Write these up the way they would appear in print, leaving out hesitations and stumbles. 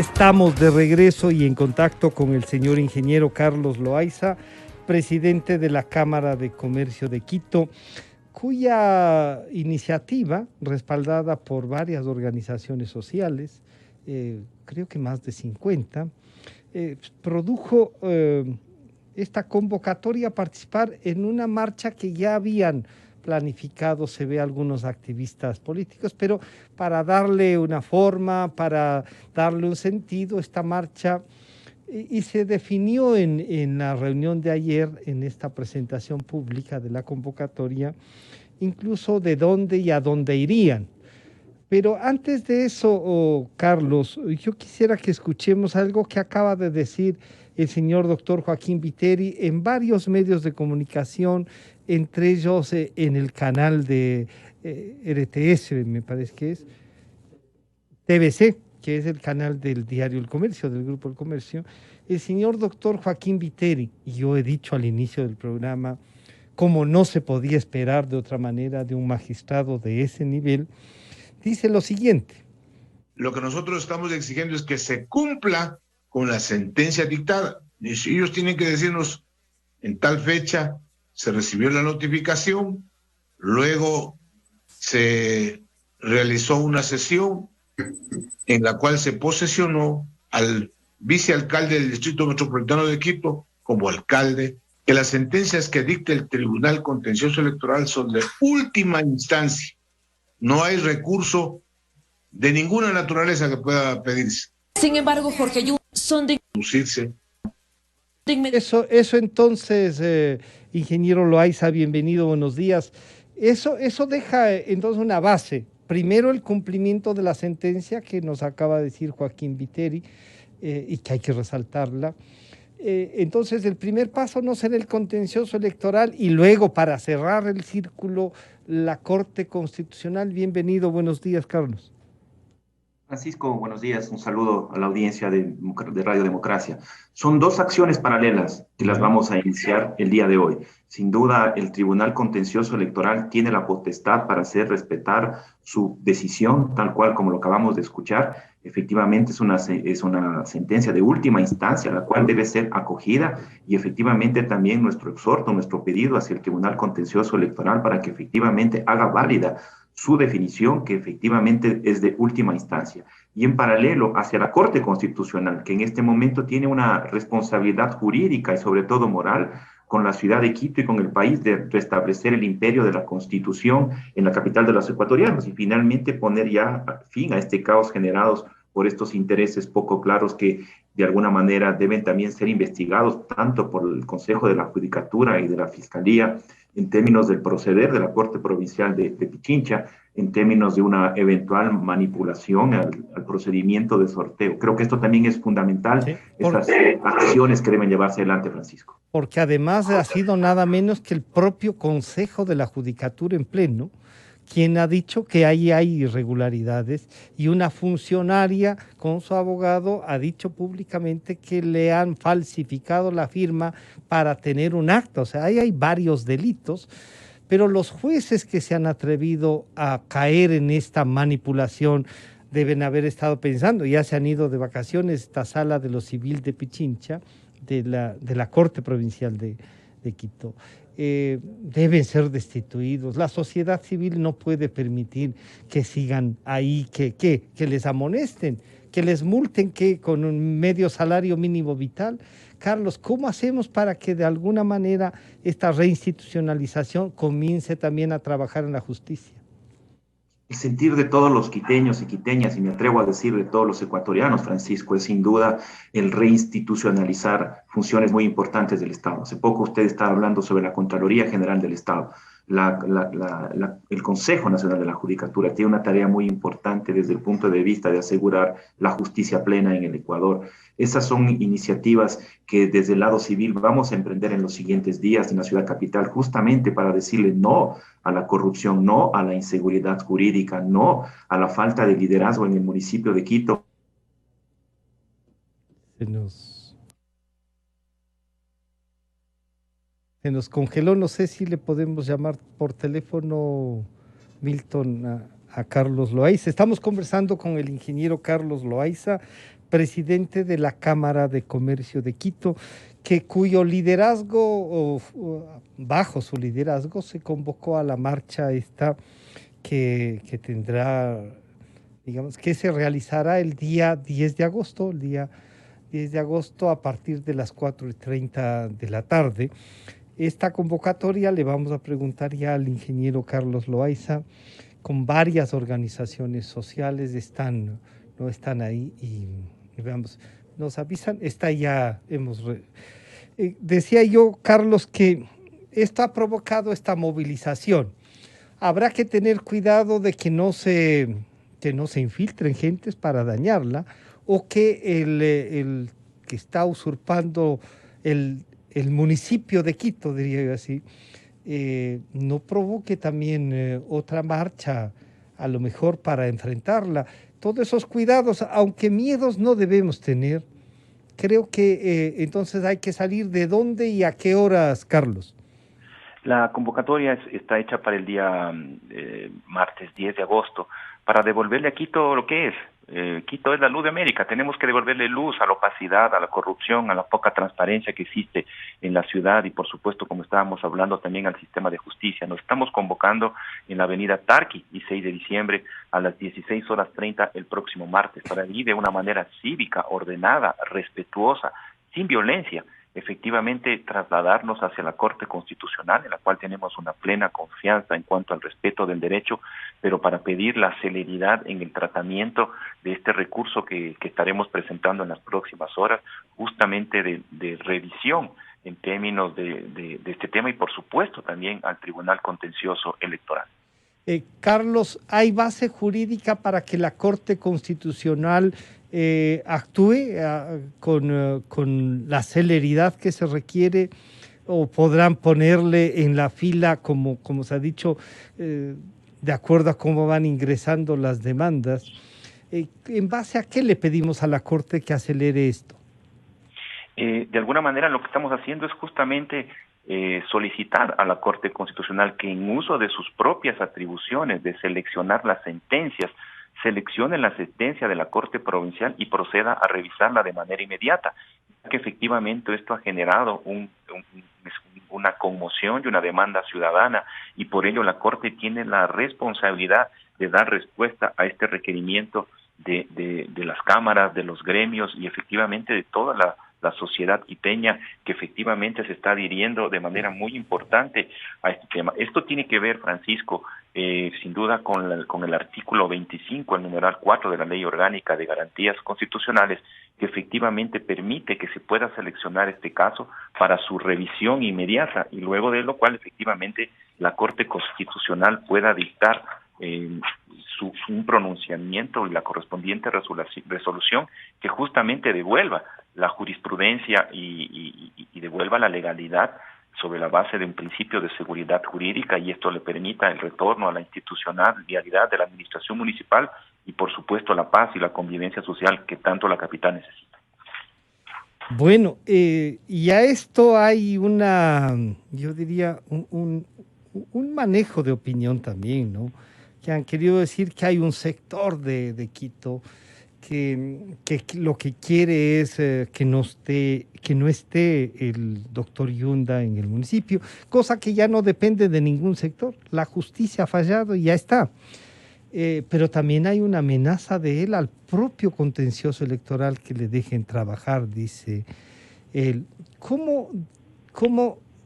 Estamos de regreso y en contacto con el señor ingeniero Carlos Loaiza, presidente de la Cámara de Comercio de Quito, cuya iniciativa, respaldada por varias organizaciones sociales, creo que más de 50, produjo esta convocatoria a participar en una marcha que ya habían planificado, se ve, algunos activistas políticos, pero para darle una forma, para darle un sentido, esta marcha, y se definió en la reunión de ayer, en esta presentación pública de la convocatoria, incluso de dónde y a dónde irían. Pero antes de eso, Carlos, yo quisiera que escuchemos algo que acaba de decir el señor doctor Joaquín Viteri en varios medios de comunicación, entre ellos en el canal de RTS, me parece que es, TVC, que es el canal del diario El Comercio, del Grupo El Comercio. El señor doctor Joaquín Viteri, y yo he dicho al inicio del programa, como no se podía esperar de otra manera de un magistrado de ese nivel, dice lo siguiente: lo que nosotros estamos exigiendo es que se cumpla con la sentencia dictada. Y si ellos tienen que decirnos en tal fecha se recibió la notificación, luego se realizó una sesión en la cual se posesionó al vicealcalde del Distrito Metropolitano de Quito como alcalde, que las sentencias que dicta el Tribunal Contencioso Electoral son de última instancia. No hay recurso de ninguna naturaleza que pueda pedirse. Sin embargo, Jorge, son de... Eso entonces, ingeniero Loaiza, bienvenido, buenos días. Eso deja entonces una base. Primero, el cumplimiento de la sentencia que nos acaba de decir Joaquín Viteri, y que hay que resaltarla. Entonces, el primer paso no será el contencioso electoral, y luego, para cerrar el círculo, la Corte Constitucional. Bienvenido, buenos días, Carlos. Francisco, buenos días. Un saludo a la audiencia de Radio Democracia. Son dos acciones paralelas que las vamos a iniciar el día de hoy. Sin duda, el Tribunal Contencioso Electoral tiene la potestad para hacer respetar su decisión, tal cual como lo acabamos de escuchar. Efectivamente, es una sentencia de última instancia, la cual debe ser acogida, y efectivamente también nuestro exhorto, nuestro pedido hacia el Tribunal Contencioso Electoral para que efectivamente haga válida su definición, que efectivamente es de última instancia. Y en paralelo hacia la Corte Constitucional, que en este momento tiene una responsabilidad jurídica y sobre todo moral con la ciudad de Quito y con el país de restablecer el imperio de la Constitución en la capital de los ecuatorianos y finalmente poner ya fin a este caos generados por estos intereses poco claros que de alguna manera deben también ser investigados tanto por el Consejo de la Judicatura y de la Fiscalía en términos del proceder de la Corte Provincial de Pichincha, en términos de una eventual manipulación al procedimiento de sorteo. Creo que esto también es fundamental, sí, estas acciones que deben llevarse adelante, Francisco. Porque además ha sido nada menos que el propio Consejo de la Judicatura en pleno quien ha dicho que ahí hay irregularidades, y una funcionaria con su abogado ha dicho públicamente que le han falsificado la firma para tener un acta. O sea, ahí hay varios delitos, pero los jueces que se han atrevido a caer en esta manipulación deben haber estado pensando, ya se han ido de vacaciones esta sala de lo civil de Pichincha, de la Corte Provincial de Quito. Deben ser destituidos. La sociedad civil no puede permitir que sigan ahí, que les amonesten, que les multen, que con un medio salario mínimo vital. Carlos, ¿cómo hacemos para que de alguna manera esta reinstitucionalización comience también a trabajar en la justicia? El sentir de todos los quiteños y quiteñas, y me atrevo a decir de todos los ecuatorianos, Francisco, es sin duda el reinstitucionalizar funciones muy importantes del Estado. Hace poco usted estaba hablando sobre la Contraloría General del Estado. El Consejo Nacional de la Judicatura tiene una tarea muy importante desde el punto de vista de asegurar la justicia plena en el Ecuador. Esas son iniciativas que desde el lado civil vamos a emprender en los siguientes días en la ciudad capital, justamente para decirle no a la corrupción, no a la inseguridad jurídica, no a la falta de liderazgo en el municipio de Quito. Se nos congeló, no sé si le podemos llamar por teléfono, Milton, a Carlos Loaiza. Estamos conversando con el ingeniero Carlos Loaiza, presidente de la Cámara de Comercio de Quito, cuyo liderazgo, bajo su liderazgo, se convocó a la marcha esta que tendrá, digamos, que se realizará el día 10 de agosto, el día 10 de agosto a partir de las 4:30 de la tarde. Esta convocatoria le vamos a preguntar ya al ingeniero Carlos Loaiza, con varias organizaciones sociales no están ahí y veamos, nos avisan, está ya, decía yo, Carlos, que esto ha provocado esta movilización. Habrá que tener cuidado de que no se infiltren gentes para dañarla, o que el que está usurpando el municipio de Quito, diría yo así, no provoque también otra marcha, a lo mejor para enfrentarla. Todos esos cuidados, aunque miedos no debemos tener, creo que entonces hay que salir de dónde y a qué horas, Carlos. La convocatoria está hecha para el día martes 10 de agosto, para devolverle a Quito lo que es. Quito es la luz de América. Tenemos que devolverle luz a la opacidad, a la corrupción, a la poca transparencia que existe en la ciudad y, por supuesto, como estábamos hablando, también al sistema de justicia. Nos estamos convocando en la avenida Tarqui, y 6 de diciembre, a las 16:30 el próximo martes, para ir de una manera cívica, ordenada, respetuosa, sin violencia, efectivamente trasladarnos hacia la Corte Constitucional, en la cual tenemos una plena confianza en cuanto al respeto del derecho, pero para pedir la celeridad en el tratamiento de este recurso que estaremos presentando en las próximas horas, justamente de revisión en términos de este tema, y por supuesto también al Tribunal Contencioso Electoral. Carlos, ¿hay base jurídica para que la Corte Constitucional actúe con la celeridad que se requiere, o podrán ponerle en la fila, como se ha dicho, de acuerdo a cómo van ingresando las demandas? ¿En base a qué le pedimos a la Corte que acelere esto? De alguna manera lo que estamos haciendo es justamente solicitar a la Corte Constitucional que, en uso de sus propias atribuciones de seleccionar las sentencias, seleccione la sentencia de la Corte Provincial y proceda a revisarla de manera inmediata, que efectivamente esto ha generado una conmoción y una demanda ciudadana, y por ello la Corte tiene la responsabilidad de dar respuesta a este requerimiento de las cámaras, de los gremios y efectivamente de toda la sociedad quiteña, que efectivamente se está adhiriendo de manera muy importante a este tema. Esto tiene que ver, Francisco, sin duda con el artículo 25, el numeral 4 de la Ley Orgánica de Garantías Constitucionales, que efectivamente permite que se pueda seleccionar este caso para su revisión inmediata, y luego de lo cual efectivamente la Corte Constitucional pueda dictar un pronunciamiento y la correspondiente resolución que justamente devuelva la jurisprudencia y devuelva la legalidad sobre la base de un principio de seguridad jurídica, y esto le permita el retorno a la institucionalidad de la administración municipal y, por supuesto, la paz y la convivencia social que tanto la capital necesita. Bueno, y a esto hay yo diría, un manejo de opinión también, ¿no? Que han querido decir que hay un sector de Quito que lo que quiere es que no esté el doctor Yunda en el municipio, cosa que ya no depende de ningún sector. La justicia ha fallado y ya está. Pero también hay una amenaza de él al propio contencioso electoral, que le dejen trabajar, dice él. ¿Cómo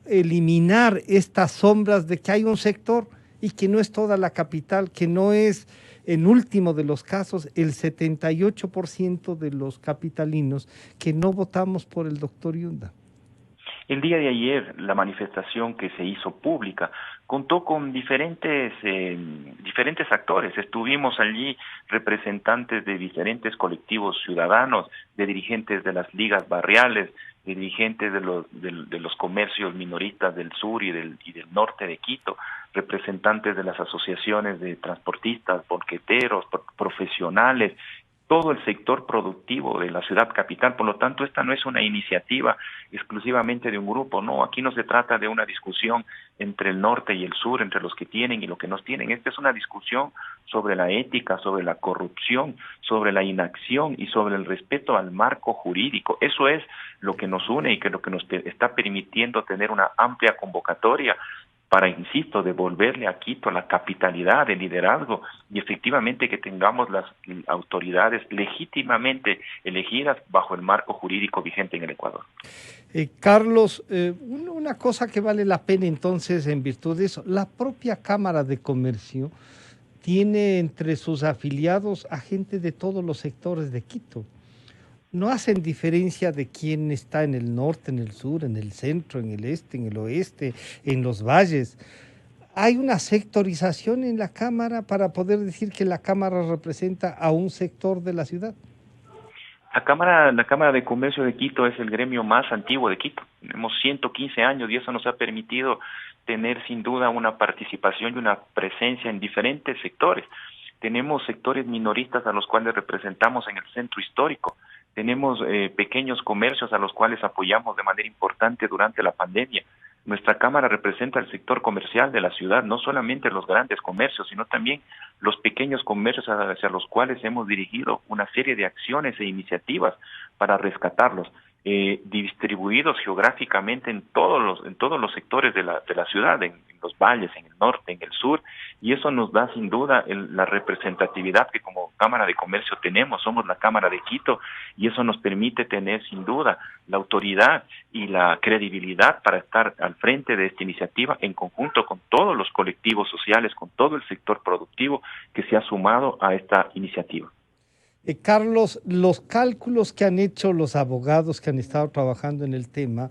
eliminar estas sombras de que hay un sector y que no es toda la capital, que no es, en último de los casos, el 78% de los capitalinos que no votamos por el doctor Yunda? El día de ayer, la manifestación que se hizo pública contó con diferentes actores. Estuvimos allí representantes de diferentes colectivos ciudadanos, de dirigentes de las ligas barriales, de dirigentes de los comercios minoristas del sur y del norte de Quito, representantes de las asociaciones de transportistas, banqueteros, profesionales. todo el sector productivo de la ciudad capital. Por lo tanto, esta no es una iniciativa exclusivamente de un grupo, no, aquí no se trata de una discusión entre el norte y el sur, entre los que tienen y los que no tienen. Esta es una discusión sobre la ética, sobre la corrupción, sobre la inacción y sobre el respeto al marco jurídico. Eso es lo que nos une y que lo que nos está permitiendo tener una amplia convocatoria para, insisto, devolverle a Quito la capitalidad, el liderazgo y efectivamente que tengamos las autoridades legítimamente elegidas bajo el marco jurídico vigente en el Ecuador. Carlos, una cosa que vale la pena entonces en virtud de eso, la propia Cámara de Comercio tiene entre sus afiliados a gente de todos los sectores de Quito. No hacen diferencia de quién está en el norte, en el sur, en el centro, en el este, en el oeste, en los valles. ¿Hay una sectorización en la Cámara para poder decir que la Cámara representa a un sector de la ciudad? La Cámara de Comercio de Quito es el gremio más antiguo de Quito. Tenemos 115 años y eso nos ha permitido tener sin duda una participación y una presencia en diferentes sectores. Tenemos sectores minoristas a los cuales representamos en el centro histórico. Tenemos pequeños comercios a los cuales apoyamos de manera importante durante la pandemia. Nuestra Cámara representa el sector comercial de la ciudad, no solamente los grandes comercios, sino también los pequeños comercios hacia los cuales hemos dirigido una serie de acciones e iniciativas para rescatarlos, distribuidos geográficamente en todos los sectores de la ciudad, en los valles, en el norte, en el sur, y eso nos da sin duda la representatividad que como Cámara de Comercio tenemos. Somos la Cámara de Quito y eso nos permite tener sin duda la autoridad y la credibilidad para estar al frente de esta iniciativa en conjunto con todos los colectivos sociales, con todo el sector productivo que se ha sumado a esta iniciativa. Carlos, los cálculos que han hecho los abogados que han estado trabajando en el tema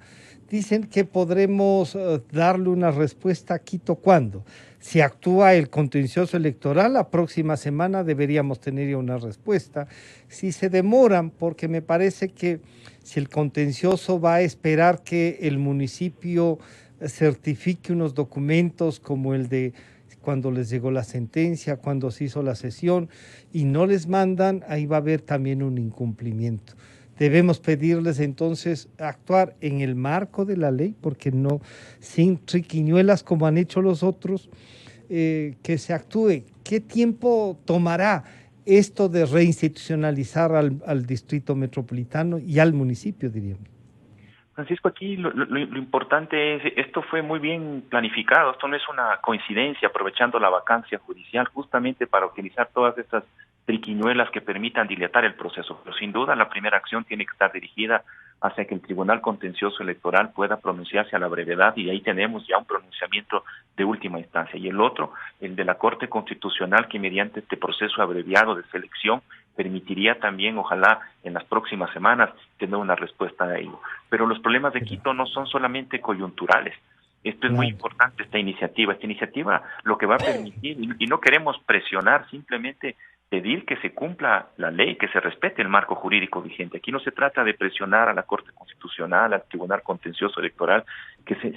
dicen que podremos darle una respuesta a Quito ¿cuándo? Si actúa el contencioso electoral, la próxima semana deberíamos tener ya una respuesta. Si se demoran, porque me parece que si el contencioso va a esperar que el municipio certifique unos documentos como el de cuando les llegó la sentencia, cuando se hizo la sesión y no les mandan, ahí va a haber también un incumplimiento. Debemos pedirles entonces actuar en el marco de la ley, porque no sin triquiñuelas como han hecho los otros, que se actúe. ¿Qué tiempo tomará esto de reinstitucionalizar al distrito metropolitano y al municipio, diríamos? Francisco, aquí lo importante es, esto fue muy bien planificado, esto no es una coincidencia, aprovechando la vacancia judicial justamente para utilizar todas estas triquiñuelas que permitan dilatar el proceso. Pero sin duda la primera acción tiene que estar dirigida hacia que el Tribunal Contencioso Electoral pueda pronunciarse a la brevedad y ahí tenemos ya un pronunciamiento de última instancia. Y el otro, el de la Corte Constitucional, que mediante este proceso abreviado de selección permitiría también, ojalá en las próximas semanas, tener una respuesta a ello. Pero los problemas de Quito no son solamente coyunturales. Esto es muy importante, esta iniciativa. Esta iniciativa lo que va a permitir, y no queremos presionar, simplemente pedir que se cumpla la ley, que se respete el marco jurídico vigente. Aquí no se trata de presionar a la Corte Constitucional, al Tribunal Contencioso Electoral,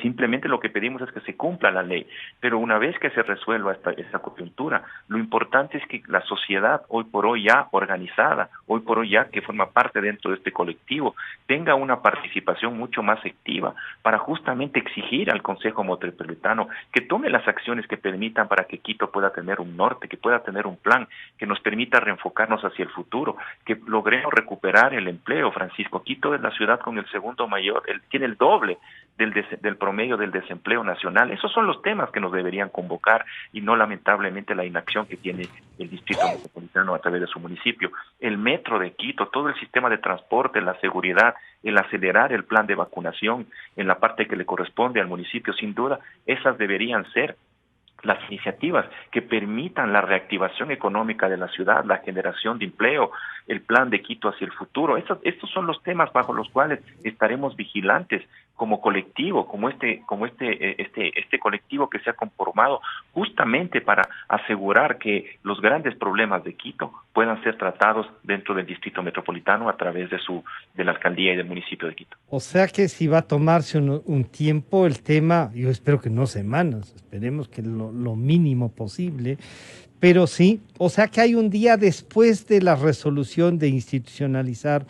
simplemente lo que pedimos es que se cumpla la ley. Pero una vez que se resuelva esta coyuntura, lo importante es que la sociedad hoy por hoy ya organizada, hoy por hoy ya que forma parte dentro de este colectivo, tenga una participación mucho más activa para justamente exigir al Consejo Metropolitano que tome las acciones que permitan para que Quito pueda tener un norte, que pueda tener un plan, que nos permita reenfocarnos hacia el futuro, que logremos recuperar el empleo. Francisco, Quito es la ciudad con el segundo mayor, tiene el doble del promedio del desempleo nacional. Esos son los temas que nos deberían convocar y no lamentablemente la inacción que tiene el Distrito Metropolitano a través de su municipio. El metro de Quito, todo el sistema de transporte, la seguridad, el acelerar el plan de vacunación en la parte que le corresponde al municipio, sin duda, esas deberían ser las iniciativas que permitan la reactivación económica de la ciudad, la generación de empleo, el plan de Quito hacia el futuro. Estos son los temas bajo los cuales estaremos vigilantes como colectivo, como este colectivo que se ha conformado justamente para asegurar que los grandes problemas de Quito puedan ser tratados dentro del Distrito Metropolitano a través de la alcaldía y del municipio de Quito. O sea que si va a tomarse un tiempo el tema, yo espero que no semanas, esperemos que lo mínimo posible, Pero sí, o sea que hay un día después de la resolución de institucionalizar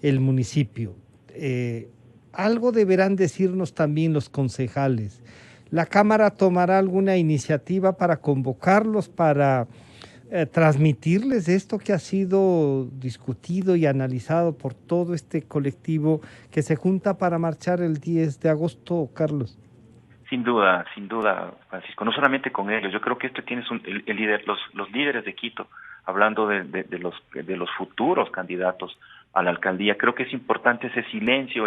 el municipio. Eh, Algo deberán decirnos también los concejales. ¿La Cámara tomará alguna iniciativa para convocarlos, para transmitirles esto que ha sido discutido y analizado por todo este colectivo que se junta para marchar el 10 de agosto, Carlos? Sin duda, Francisco, no solamente con ellos, yo creo que esto tienes el líder, los líderes de Quito, hablando de los futuros candidatos a la alcaldía, creo que es importante ese silencio,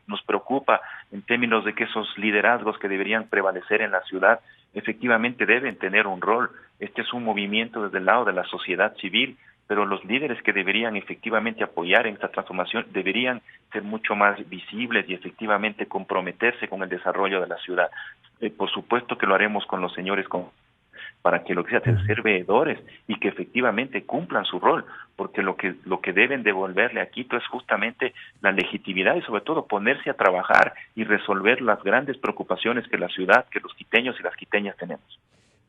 nos preocupa en términos de que esos liderazgos que deberían prevalecer en la ciudad efectivamente deben tener un rol. Este es un movimiento desde el lado de la sociedad civil, pero los líderes que deberían efectivamente apoyar en esta transformación deberían ser mucho más visibles y efectivamente comprometerse con el desarrollo de la ciudad. Por supuesto que lo haremos con los señores para que lo que sea ser veedores y que efectivamente cumplan su rol, porque lo que deben devolverle a Quito es justamente la legitimidad y sobre todo ponerse a trabajar y resolver las grandes preocupaciones que la ciudad, que los quiteños y las quiteñas tenemos.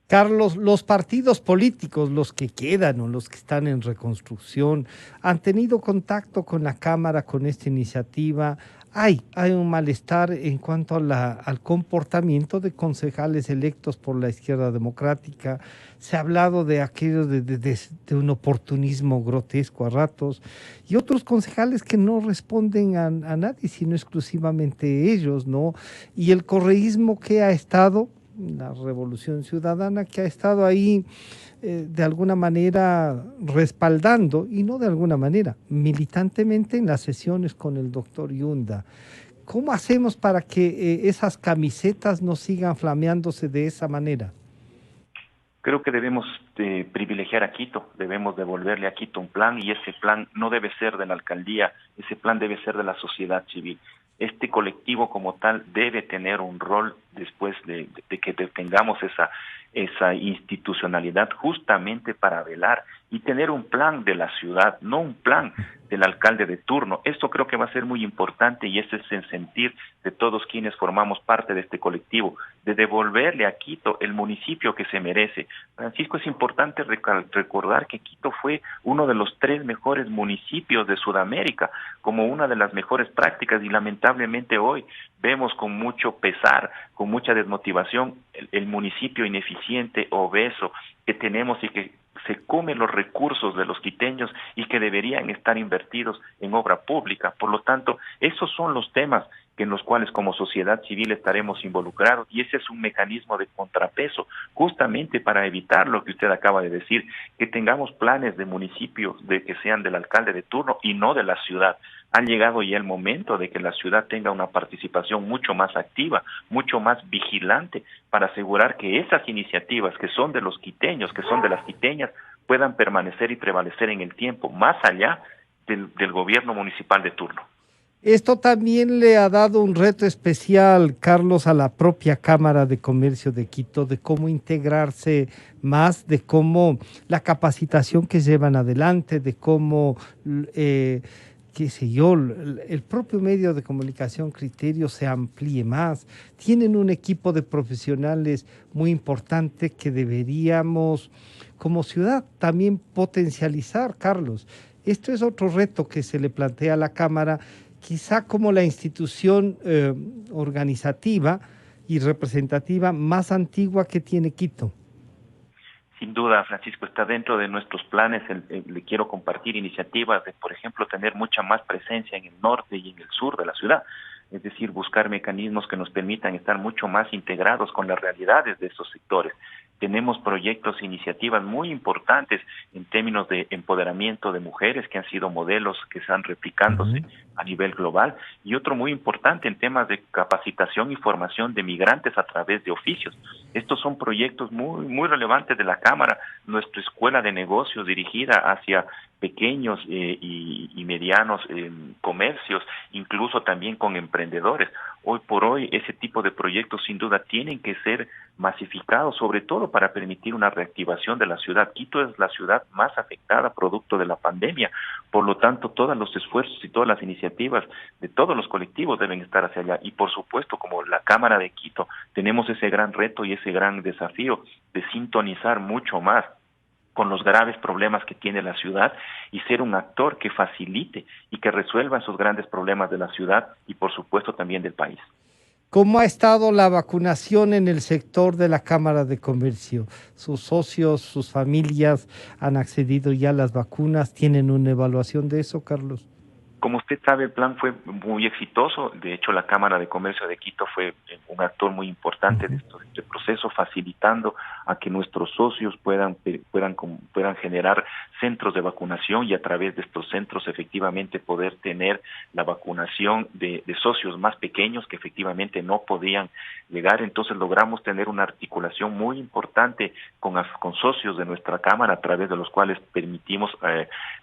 Carlos, los partidos políticos, los que quedan o los que están en reconstrucción, han tenido contacto con la Cámara con esta iniciativa. Hay un malestar en cuanto a al comportamiento de concejales electos por la izquierda democrática. Se ha hablado de aquello de un oportunismo grotesco a ratos y otros concejales que no responden a nadie, sino exclusivamente ellos, ¿no? Y el correísmo que ha estado, la Revolución Ciudadana, que ha estado ahí de alguna manera respaldando, y no de alguna manera, militantemente en las sesiones con el doctor Yunda. ¿Cómo hacemos para que esas camisetas no sigan flameándose de esa manera? Creo que debemos privilegiar a Quito, debemos devolverle a Quito un plan y ese plan no debe ser de la alcaldía, ese plan debe ser de la sociedad civil. Este colectivo como tal debe tener un rol después de que tengamos esa institucionalidad justamente para velar y tener un plan de la ciudad, no un plan del alcalde de turno. Esto creo que va a ser muy importante y ese es el sentir de todos quienes formamos parte de este colectivo, de devolverle a Quito el municipio que se merece. Francisco, es importante recordar que Quito fue uno de los 3 mejores municipios de Sudamérica, como una de las mejores prácticas y lamentablemente hoy vemos con mucho pesar, con mucha desmotivación, el municipio ineficiente, obeso que tenemos y que se come los recursos de los quiteños y que deberían estar invertidos en obra pública. Por lo tanto, esos son los temas en los cuales como sociedad civil estaremos involucrados y ese es un mecanismo de contrapeso justamente para evitar lo que usted acaba de decir, que tengamos planes de municipios de que sean del alcalde de turno y no de la ciudad. Ha llegado ya el momento de que la ciudad tenga una participación mucho más activa, mucho más vigilante para asegurar que esas iniciativas que son de los quiteños, que son de las quiteñas, puedan permanecer y prevalecer en el tiempo, más allá del gobierno municipal de turno. Esto también le ha dado un reto especial, Carlos, a la propia Cámara de Comercio de Quito, de cómo integrarse más, de cómo la capacitación que llevan adelante, de cómo, qué sé yo, el propio medio de comunicación Criterio se amplíe más. Tienen un equipo de profesionales muy importante que deberíamos, como ciudad, también potencializar, Carlos. Esto es otro reto que se le plantea a la Cámara, quizá como la institución organizativa y representativa más antigua que tiene Quito. Sin duda, Francisco, está dentro de nuestros planes. Le quiero compartir iniciativas de, por ejemplo, tener mucha más presencia en el norte y en el sur de la ciudad. Es decir, buscar mecanismos que nos permitan estar mucho más integrados con las realidades de esos sectores. Tenemos proyectos e iniciativas muy importantes en términos de empoderamiento de mujeres que han sido modelos que están replicándose a nivel global y otro muy importante en temas de capacitación y formación de migrantes a través de oficios. Estos son proyectos muy relevantes de la Cámara. Nuestra escuela de negocios dirigida hacia pequeños y medianos comercios, incluso también con emprendedores. Hoy por hoy ese tipo de proyectos sin duda tienen que ser masificados, sobre todo para permitir una reactivación de la ciudad. Quito es la ciudad más afectada producto de la pandemia, por lo tanto todos los esfuerzos y todas las iniciativas de todos los colectivos deben estar hacia allá. Y por supuesto, como la Cámara de Quito, tenemos ese gran reto y ese gran desafío de sintonizar mucho más con los graves problemas que tiene la ciudad y ser un actor que facilite y que resuelva esos grandes problemas de la ciudad y por supuesto también del país. ¿Cómo ha estado la vacunación en el sector de la Cámara de Comercio? ¿Sus socios, sus familias han accedido ya a las vacunas? ¿Tienen una evaluación de eso, Carlos? Como usted sabe, el plan fue muy exitoso. De hecho, la Cámara de Comercio de Quito fue un actor muy importante de este proceso, facilitando a que nuestros socios puedan generar centros de vacunación y a través de estos centros efectivamente poder tener la vacunación de socios más pequeños que efectivamente no podían llegar. Entonces logramos tener una articulación muy importante con socios de nuestra Cámara a través de los cuales permitimos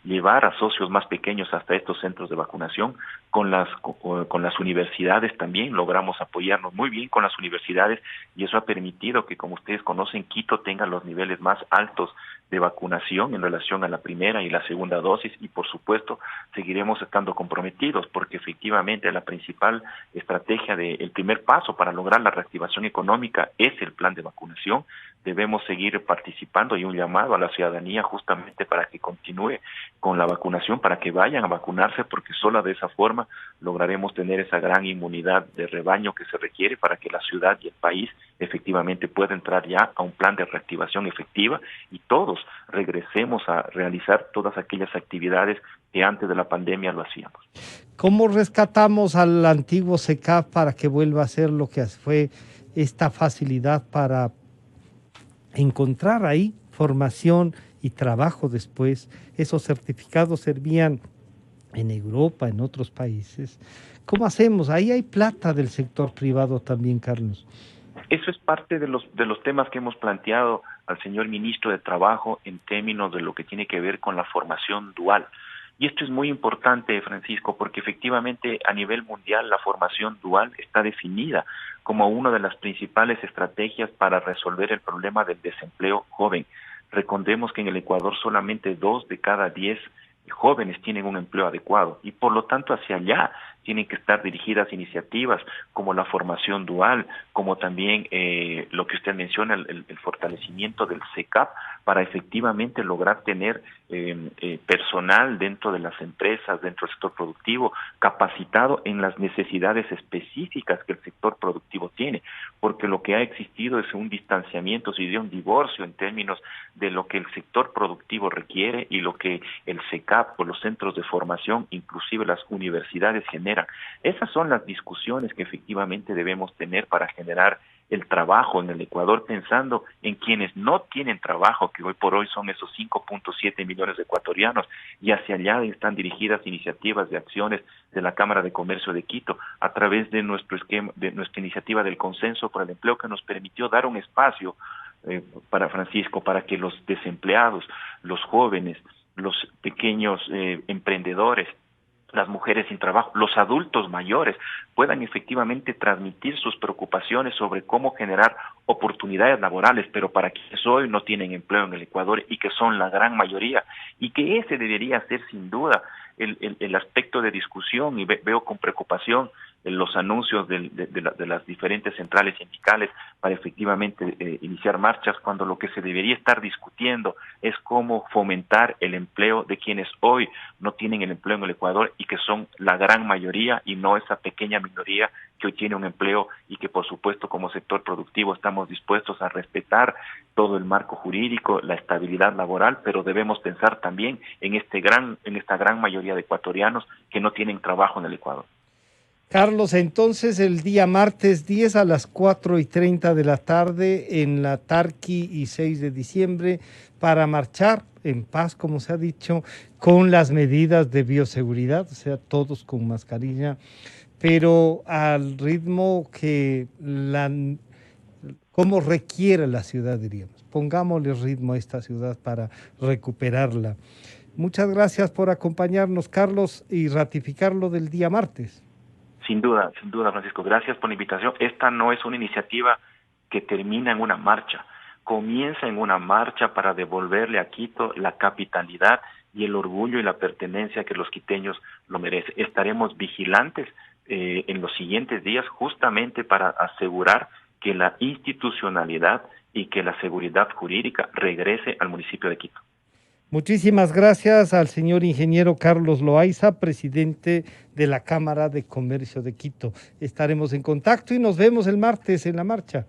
llevar a socios más pequeños hasta estos centros de vacunación. Con las universidades también logramos apoyarnos muy bien con las universidades y eso ha permitido que, como ustedes conocen, Quito tenga los niveles más altos de vacunación en relación a la primera y la segunda dosis y por supuesto seguiremos estando comprometidos porque efectivamente la principal estrategia el primer paso para lograr la reactivación económica es el plan de vacunación. Debemos seguir participando y un llamado a la ciudadanía justamente para que continúe con la vacunación, para que vayan a vacunarse porque solo de esa forma lograremos tener esa gran inmunidad de rebaño que se requiere para que la ciudad y el país efectivamente pueda entrar ya a un plan de reactivación efectiva y todos regresemos a realizar todas aquellas actividades que antes de la pandemia lo hacíamos. ¿Cómo rescatamos al antiguo SECAF para que vuelva a ser lo que fue esta facilidad para encontrar ahí formación y trabajo después? Esos certificados servían en Europa, en otros países. ¿Cómo hacemos? Ahí hay plata del sector privado también, Carlos. Eso es parte de los temas que hemos planteado al señor ministro de Trabajo en términos de lo que tiene que ver con la formación dual. Y esto es muy importante, Francisco, porque efectivamente a nivel mundial la formación dual está definida como una de las principales estrategias para resolver el problema del desempleo joven. Recordemos que en el Ecuador solamente 2 de cada 10 jóvenes tienen un empleo adecuado y por lo tanto hacia allá tienen que estar dirigidas iniciativas como la formación dual, como también lo que usted menciona, el fortalecimiento del SECAP para efectivamente lograr tener personal dentro de las empresas, dentro del sector productivo, capacitado en las necesidades específicas que el sector productivo tiene, porque lo que ha existido es un distanciamiento, se dio un divorcio en términos de lo que el sector productivo requiere y lo que el SECAP o los centros de formación, inclusive las universidades generan. Esas son las discusiones que efectivamente debemos tener para generar el trabajo en el Ecuador, pensando en quienes no tienen trabajo, que hoy por hoy son esos 5.7 millones de ecuatorianos, y hacia allá están dirigidas iniciativas de acciones de la Cámara de Comercio de Quito, a través de nuestro esquema, de nuestra iniciativa del Consenso por el Empleo, que nos permitió dar un espacio para Francisco, para que los desempleados, los jóvenes, los pequeños emprendedores, las mujeres sin trabajo, los adultos mayores puedan efectivamente transmitir sus preocupaciones sobre cómo generar oportunidades laborales, pero para quienes hoy no tienen empleo en el Ecuador y que son la gran mayoría, y que ese debería ser sin duda el aspecto de discusión, y veo con preocupación los anuncios de las diferentes centrales sindicales para efectivamente iniciar marchas, cuando lo que se debería estar discutiendo es cómo fomentar el empleo de quienes hoy no tienen el empleo en el Ecuador y que son la gran mayoría y no esa pequeña minoría que hoy tiene un empleo y que por supuesto como sector productivo estamos dispuestos a respetar todo el marco jurídico, la estabilidad laboral, pero debemos pensar también en esta gran mayoría de ecuatorianos que no tienen trabajo en el Ecuador. Carlos, entonces el día martes 10 a las 4:30 de la tarde en la Tarqui y 6 de diciembre para marchar en paz, como se ha dicho, con las medidas de bioseguridad, o sea, todos con mascarilla, pero al ritmo que como requiere la ciudad, diríamos. Pongámosle ritmo a esta ciudad para recuperarla. Muchas gracias por acompañarnos, Carlos, y ratificar lo del día martes. Sin duda, Francisco. Gracias por la invitación. Esta no es una iniciativa que termina en una marcha. Comienza en una marcha para devolverle a Quito la capitalidad y el orgullo y la pertenencia que los quiteños lo merecen. Estaremos vigilantes en los siguientes días justamente para asegurar que la institucionalidad y que la seguridad jurídica regrese al municipio de Quito. Muchísimas gracias al señor ingeniero Carlos Loaiza, presidente de la Cámara de Comercio de Quito. Estaremos en contacto y nos vemos el martes en la marcha.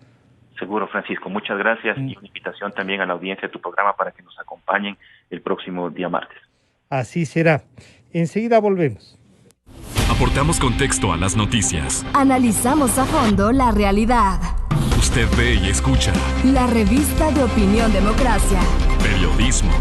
Seguro, Francisco. Muchas gracias y una invitación también a la audiencia de tu programa para que nos acompañen el próximo día martes. Así será. Enseguida volvemos. Aportamos contexto a las noticias. Analizamos a fondo la realidad. Usted ve y escucha. La revista de Opinión Democracia. Periodismo